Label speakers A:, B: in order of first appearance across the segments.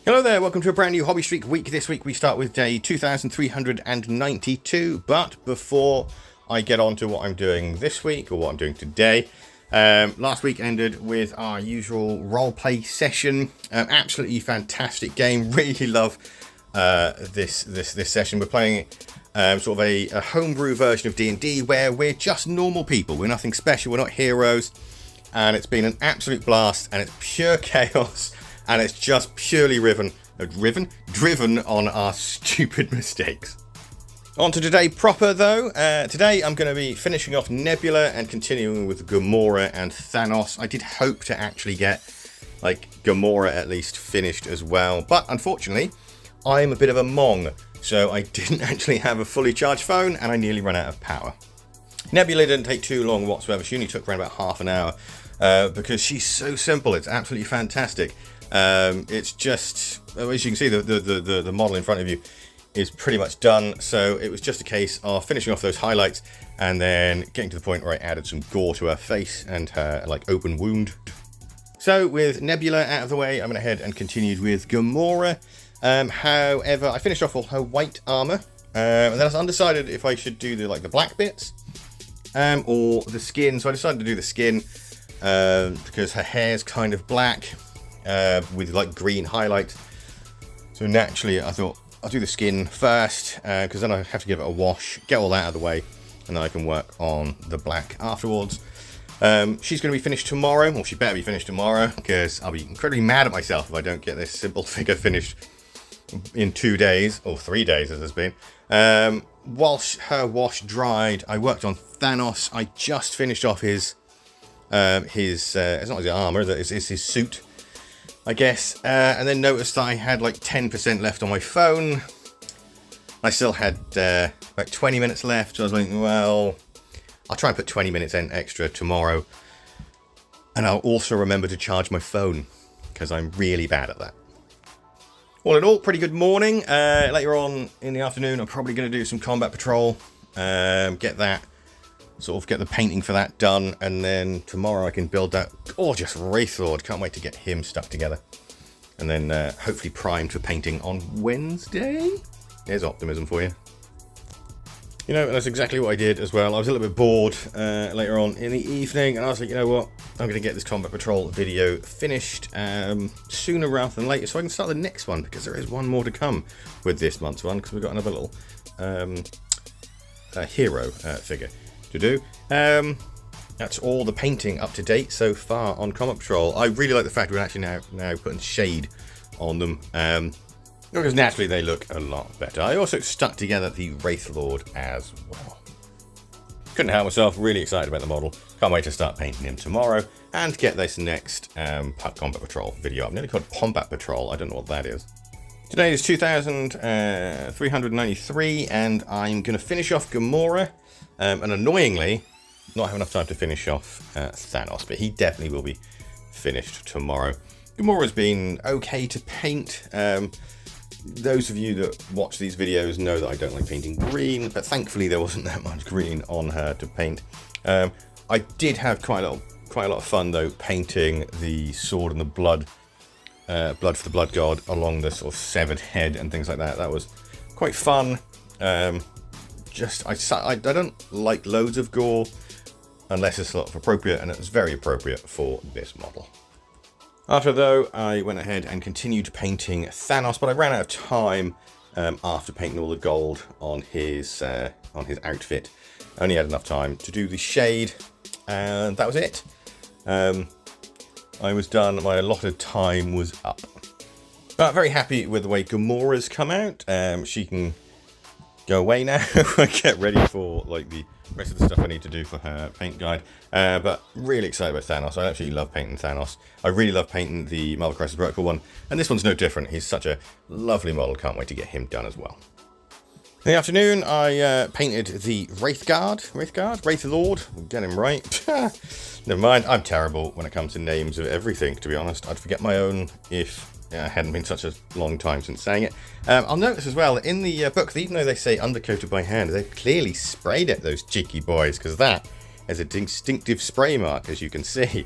A: Hello there, welcome to a brand new Hobby Streak week. This week we start with day 2392, but before I get on to what I'm doing this week, or what I'm doing today, last week ended with our usual roleplay session. Absolutely fantastic game, really love this session. We're playing sort of a homebrew version of D&D where we're just normal people, we're nothing special, we're not heroes, and it's been an absolute blast, and it's pure chaos. And it's just purely driven on our stupid mistakes. On to today proper, though. Today I'm going to be finishing off Nebula and continuing with Gamora and Thanos. I did hope to actually get, Gamora at least finished as well. But unfortunately, I'm a bit of a mong. So I didn't actually have a fully charged phone, and I nearly ran out of power. Nebula didn't take too long whatsoever. She only took around about half an hour. Because she's so simple. It's absolutely fantastic. It's just, as you can see, the model in front of you is pretty much done. So it was just a case of finishing off those highlights and then getting to the point where I added some gore to her face and her open wound. So with Nebula out of the way, I'm going to head and continued with Gamora. However, I finished off all her white armor, and then I was undecided if I should do the black bits or the skin. So I decided to do the skin because her hair's kind of black. With green highlights, so naturally I thought I'll do the skin first, because then I have to give it a wash, get all that out of the way, and then I can work on the black afterwards. She's going to be finished tomorrow, or she better be finished tomorrow, because I'll be incredibly mad at myself if I don't get this simple figure finished in 2 days, or 3 days as it's been. Whilst her wash dried, I worked on Thanos. I just finished off his it's not his armor, it's his suit, I guess, and then noticed that I had 10% left on my phone. I still had about 20 minutes left, so I was like, well, I'll try and put 20 minutes in extra tomorrow. And I'll also remember to charge my phone, because I'm really bad at that. All in all, pretty good morning. Later on in the afternoon, I'm probably going to do some combat patrol, get the painting for that done, and then tomorrow I can build that gorgeous wraithlord. Can't wait to get him stuck together, and then hopefully primed for painting on Wednesday. There's optimism for you. You know, that's exactly what I did as well. I was a little bit bored later on in the evening, and I was like, you know what, I'm going to get this combat patrol video finished sooner rather than later, so I can start the next one, because there is one more to come with this month's one, because we've got another little hero figure to do. That's all the painting up to date so far on Combat Patrol. I really like the fact we're actually now putting shade on them, because naturally they look a lot better. I also stuck together the wraithlord as well. Couldn't help myself, really excited about the model. Can't wait to start painting him tomorrow and get this next Combat Patrol video up. I'm nearly called Combat Patrol, I don't know what that is. Today is 2393, and I'm going to finish off Gamora. And annoyingly, not have enough time to finish off Thanos, but he definitely will be finished tomorrow. Gamora's been okay to paint. Those of you that watch these videos know that I don't like painting green, but thankfully there wasn't that much green on her to paint. I did have quite a lot of fun though, painting the sword and the blood for the blood god along the sort of severed head and things like that. That was quite fun. I don't like loads of gore unless it's sort of appropriate, and it was very appropriate for this model. After though, I went ahead and continued painting Thanos, but I ran out of time after painting all the gold on his outfit. I only had enough time to do the shade, and that was it. I was done. My allotted time was up. But very happy with the way Gamora's come out. She can go away now. Get ready for the rest of the stuff I need to do for her paint guide. But really excited about Thanos. I absolutely love painting Thanos. I really love painting the Marvel Crisis Protocol one, and this one's no different. He's such a lovely model. Can't wait to get him done as well. In the afternoon, I painted the wraithlord. Get him right. Never mind. I'm terrible when it comes to names of everything, to be honest. I'd forget my own if it hadn't been such a long time since saying it. I'll notice as well, in the book, even though they say undercoated by hand, they've clearly sprayed it, those cheeky boys, because that is a distinctive spray mark, as you can see.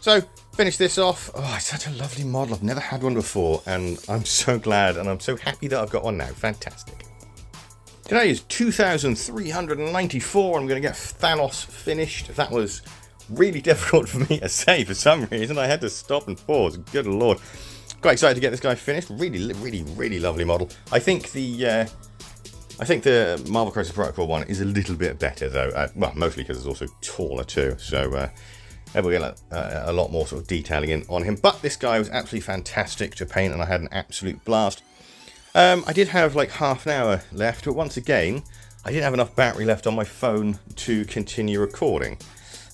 A: So finish this off. Oh, it's such a lovely model. I've never had one before, and I'm so glad, and I'm so happy that I've got one now. Fantastic. Today is 2,394. I'm going to get Thanos finished. That was really difficult for me to say for some reason. I had to stop and pause. Good lord. Quite excited to get this guy finished. Really, really, really lovely model. I think the Marvel Crisis Protocol one is a little bit better though. Well, mostly because it's also taller too. So we'll get a lot more sort of detailing in on him. But this guy was absolutely fantastic to paint, and I had an absolute blast. I did have like half an hour left, but once again, I didn't have enough battery left on my phone to continue recording.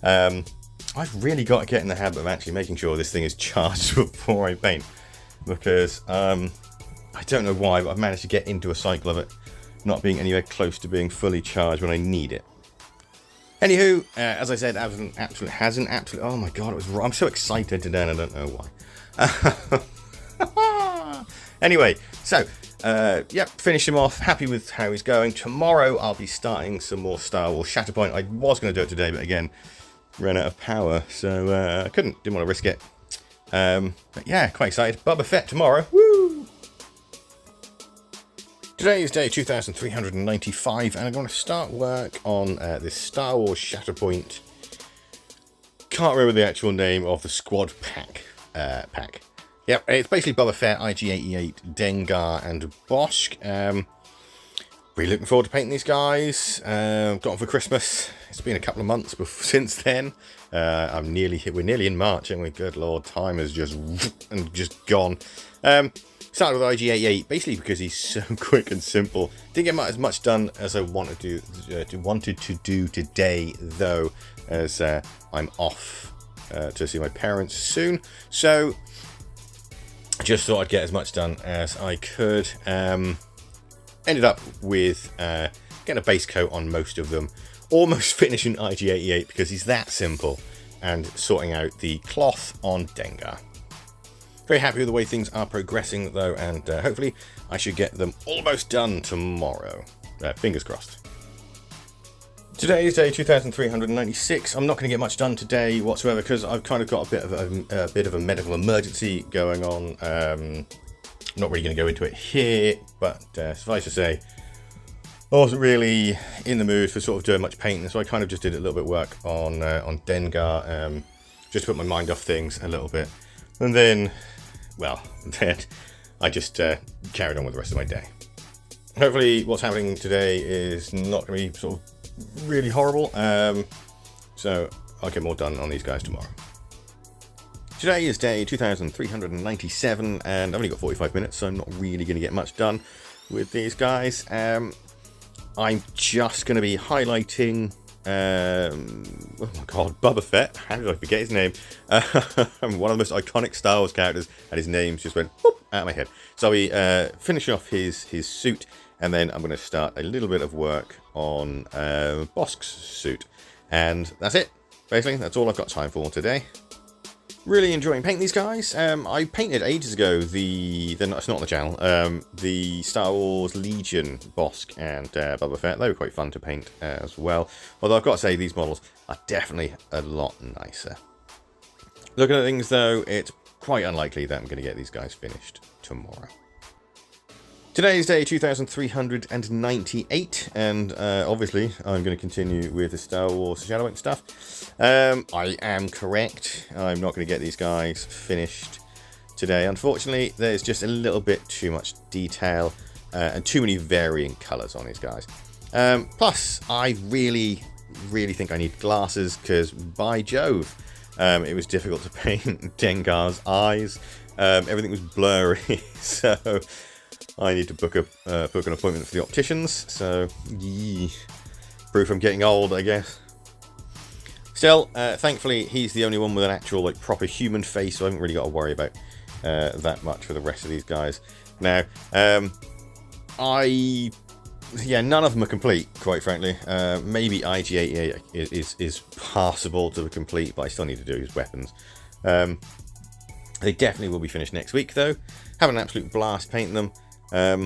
A: I've really got to get in the habit of actually making sure this thing is charged before I paint, because I don't know why, but I've managed to get into a cycle of it not being anywhere close to being fully charged when I need it. Anywho, as I said, oh my god, it was wrong. I'm so excited today and I don't know why. Anyway, so yep, finished him off. Happy with how he's going. Tomorrow I'll be starting some more Star Wars Shatterpoint. I was going to do it today, but again, ran out of power, so I didn't want to risk it. But yeah, quite excited. Boba Fett tomorrow. Woo! Today is day 2,395, and I'm going to start work on this Star Wars Shatterpoint. Can't remember the actual name of the squad pack. Yep, it's basically Boba Fett, IG-88, Dengar, and Bosk. Really looking forward to painting these guys. Got them for Christmas. It's been a couple of months since then. We're nearly in March, aren't we? Good lord, time has just gone. Started with IG-88, basically because he's so quick and simple. Didn't get as much done as I wanted to do today, though, as I'm off to see my parents soon. So just thought I'd get as much done as I could. Ended up with getting a base coat on most of them, almost finishing IG-88 because he's that simple, and sorting out the cloth on Dengar. Very happy with the way things are progressing though, and hopefully I should get them almost done tomorrow. Fingers crossed. Today is day 2,396. I'm not going to get much done today whatsoever because I've kind of got a bit of a medical emergency going on. Not really going to go into it here, but suffice to say, I wasn't really in the mood for sort of doing much painting, so I kind of just did a little bit of work on Dengar, just to put my mind off things a little bit, and then I just carried on with the rest of my day. Hopefully what's happening today is not going to be sort of really horrible, so I'll get more done on these guys tomorrow. Today is day 2,397, and I've only got 45 minutes, so I'm not really going to get much done with these guys. I'm just going to be highlighting, oh my god, Boba Fett. How did I forget his name? One of the most iconic Star Wars characters, and his name just went whoop, out of my head. So I'll be finishing off his suit, and then I'm going to start a little bit of work on Bosk's suit. And that's it. Basically, that's all I've got time for today. Really enjoying painting these guys. I painted ages ago it's not on the channel, the Star Wars Legion Bosk and Boba Fett. They were quite fun to paint as well. Although I've got to say, these models are definitely a lot nicer. Looking at things though, it's quite unlikely that I'm going to get these guys finished tomorrow. Today's day 2,398, and obviously I'm going to continue with the Star Wars Shadowing stuff. I am correct. I'm not going to get these guys finished today. Unfortunately, there's just a little bit too much detail and too many varying colours on these guys. Plus, I really think I need glasses because, by Jove, it was difficult to paint Dengar's eyes. Everything was blurry, so I need to book an appointment for the opticians, so proof I'm getting old, I guess. Still, thankfully, he's the only one with an actual proper human face, so I haven't really got to worry about that much for the rest of these guys. Now, none of them are complete, quite frankly. Maybe IG-88 is passable to complete, but I still need to do his weapons. They definitely will be finished next week, though. Have an absolute blast painting them. I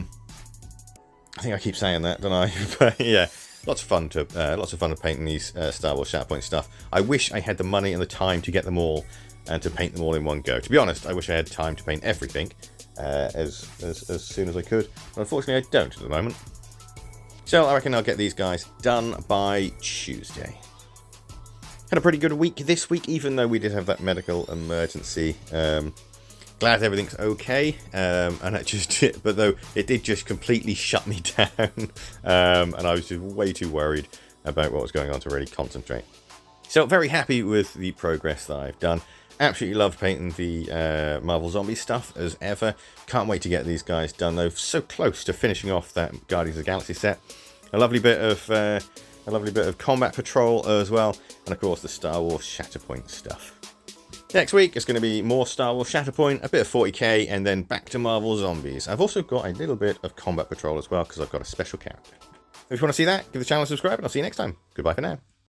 A: think I keep saying that, don't I? But yeah, lots of fun painting these Star Wars Shatterpoint stuff. I wish I had the money and the time to get them all and to paint them all in one go. To be honest, I wish I had time to paint everything as soon as I could, but unfortunately I don't at the moment. So I reckon I'll get these guys done by Tuesday. Had a pretty good week this week, even though we did have that medical emergency. Glad everything's okay, and it just but though it did just completely shut me down, and I was just way too worried about what was going on to really concentrate. So very happy with the progress that I've done. Absolutely loved painting the Marvel Zombie stuff as ever. Can't wait to get these guys done though. So close to finishing off that Guardians of the Galaxy set. A lovely bit of combat patrol as well, and of course the Star Wars Shatterpoint stuff. Next week it's going to be more Star Wars Shatterpoint, a bit of 40k, and then back to Marvel Zombies. I've also got a little bit of combat patrol as well because I've got a special character. If you want to see that, give the channel a subscribe, and I'll see you next time. Goodbye for now.